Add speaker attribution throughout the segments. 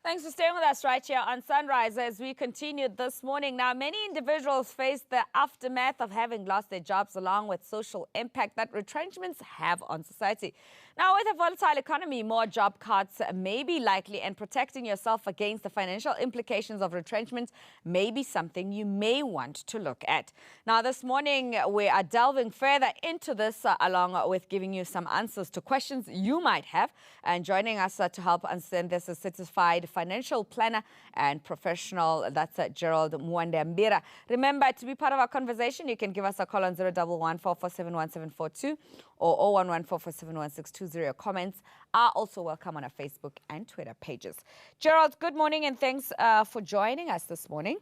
Speaker 1: Thanks for staying with us right here on Sunrise as we continued this morning. Now, many individuals face the aftermath of having lost their jobs along with social impact that retrenchments have on society. Now, with a volatile economy, more job cuts may be likely, and protecting yourself against the financial implications of retrenchment may be something you may want to look at. Now, this morning, we are delving further into this along with giving you some answers to questions you might have. And joining us to help understand this is certified financial planner and professional, that's Gerald Mwandambira. Remember, to be part of our conversation, you can give us a call on 011 4471742 or 011447162. Comments are also welcome on our Facebook and Twitter pages. Gerald, good morning and thanks for joining us this morning. Is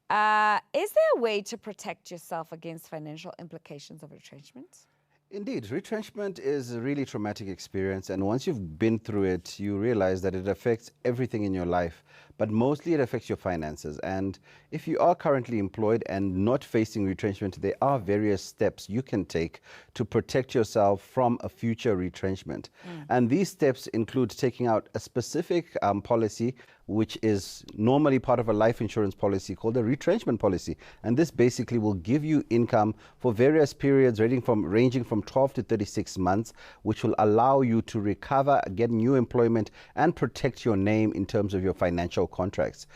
Speaker 1: there a way to protect yourself against financial implications of retrenchment?
Speaker 2: Indeed, retrenchment is a really traumatic experience, and once you've been through it, you realize that it affects everything in your life, but mostly it affects your finances. And if you are currently employed and not facing retrenchment, there are various steps you can take to protect yourself from a future retrenchment. And these steps include taking out a specific policy, which is normally part of a life insurance policy called a retrenchment policy. And this basically will give you income for various periods ranging from 12 to 36 months, which will allow you to recover, get new employment, and protect your name in terms of your financial contracts.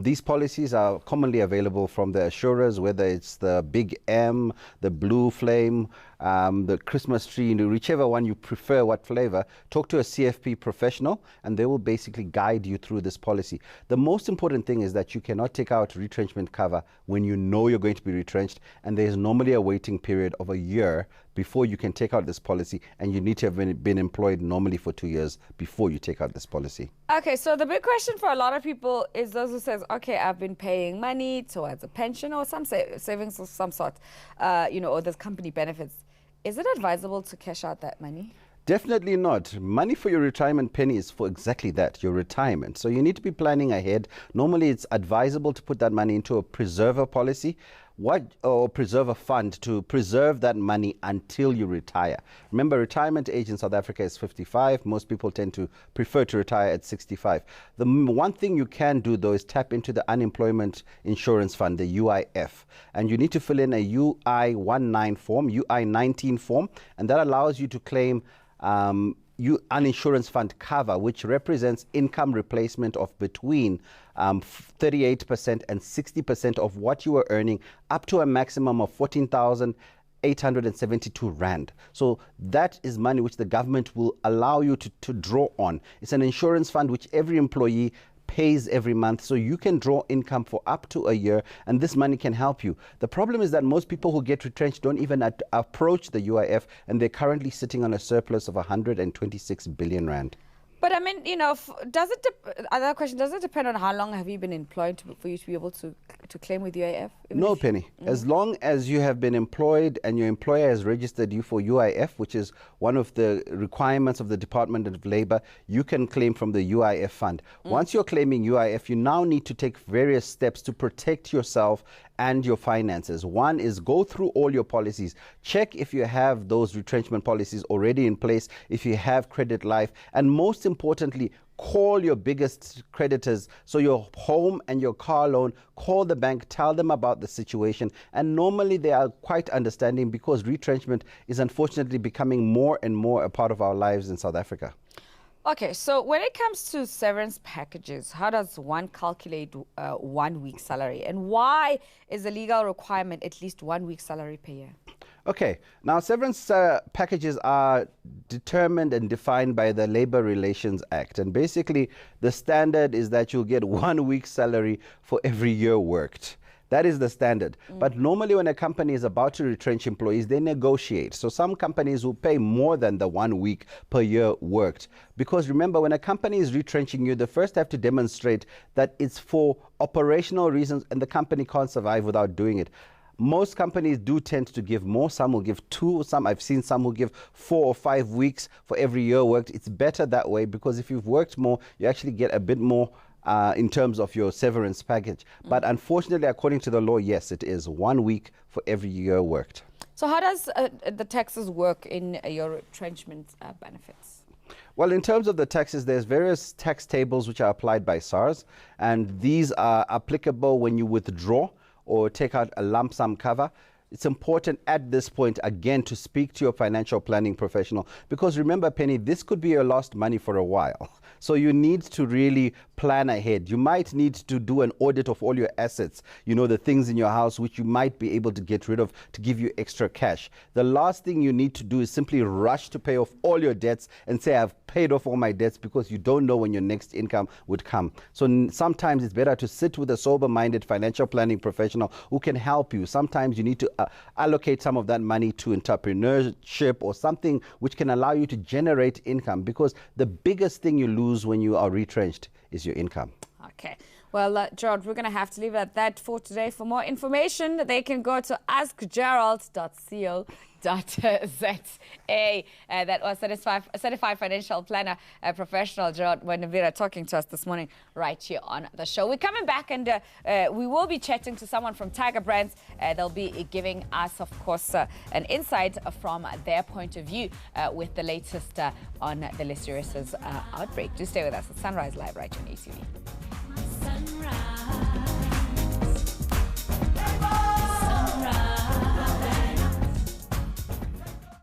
Speaker 2: These policies are commonly available from the assurers, whether it's the Big M, the Blue Flame, the Christmas tree, whichever one you prefer, what flavor. Talk to a CFP professional and they will basically guide you through this policy. The most important thing is that you cannot take out retrenchment cover when you know you're going to be retrenched, and there's normally a waiting period of a year before you can take out this policy, and you need to have been employed normally for 2 years before you take out this policy.
Speaker 1: Okay, so the big question for a lot of people is those who says, okay, I've been paying money towards a pension or some savings of some sort, or there's company benefits. Is it advisable to cash out that money?
Speaker 2: Definitely not. Money for your retirement penny is for exactly that, your retirement. So you need to be planning ahead. Normally, it's advisable to put that money into a preserver policy or preserver fund to preserve that money until you retire. Remember, retirement age in South Africa is 55. Most people tend to prefer to retire at 65. The one thing you can do, though, is tap into the Unemployment Insurance Fund, the UIF. And you need to fill in a UI19 form, UI19 form, and that allows you to claim uninsurance fund cover, which represents income replacement of between 38% and 60% of what you were earning, up to a maximum of 14,872 rand. So that is money which the government will allow you to draw on. It's an insurance fund which every employee pays every month, so you can draw income for up to a year, and this money can help you. The problem is that most people who get retrenched don't even approach the UIF, and they're currently sitting on a surplus of 126 billion rand.
Speaker 1: But I mean, other question, does it depend on how long have you been employed for you to be able to claim with UIF?
Speaker 2: No, Penny. As long as you have been employed and your employer has registered you for UIF, which is one of the requirements of the Department of Labor, you can claim from the UIF fund. Once you're claiming UIF, you now need to take various steps to protect yourself and your finances. One is go through all your policies. Check if you have those retrenchment policies already in place, if you have credit life, and most importantly, call your biggest creditors. So your home and your car loan, call the bank, tell them about the situation. And normally they are quite understanding, because retrenchment is unfortunately becoming more and more a part of our lives in South Africa.
Speaker 1: Okay, so when it comes to severance packages, how does one calculate 1 week's salary? And why is the legal requirement at least 1 week's salary per year?
Speaker 2: Okay, now severance packages are determined and defined by the Labor Relations Act. And basically, the standard is that you'll get 1 week's salary for every year worked. That is the standard. But normally when a company is about to retrench employees, they negotiate. So some companies will pay more than the 1 week per year worked. Because remember, when a company is retrenching you, they first have to demonstrate that it's for operational reasons and the company can't survive without doing it. Most companies do tend to give more. Some will give 2. I've seen some who give 4 or 5 weeks for every year worked. It's better that way, because if you've worked more, you actually get a bit more in terms of your severance package. But unfortunately, according to the law, yes, it is 1 week for every year worked.
Speaker 1: So how does the taxes work in your retrenchment benefits?
Speaker 2: Well, in terms of the taxes, there's various tax tables which are applied by SARS, and these are applicable when you withdraw or take out a lump sum cover. It's important at this point, again, to speak to your financial planning professional, because remember, Penny, this could be your lost money for a while. So you need to really plan ahead. You might need to do an audit of all your assets, you know, the things in your house which you might be able to get rid of to give you extra cash. The last thing you need to do is simply rush to pay off all your debts and say, I've paid off all my debts, because you don't know when your next income would come. So sometimes it's better to sit with a sober-minded financial planning professional who can help you. Sometimes you need to allocate some of that money to entrepreneurship or something which can allow you to generate income, because the biggest thing you lose when you are retrenched is your income.
Speaker 1: Okay. Well, Gerald, we're going to have to leave it at that for today. For more information, they can go to askgerald.co.za. That was certified financial planner professional Gerald Wenavira talking to us this morning right here on the show. We're coming back, and we will be chatting to someone from Tiger Brands. They'll be giving us, of course, an insight from their point of view with the latest on the listeriosis outbreak. Do stay with us at Sunrise Live right here on ETV.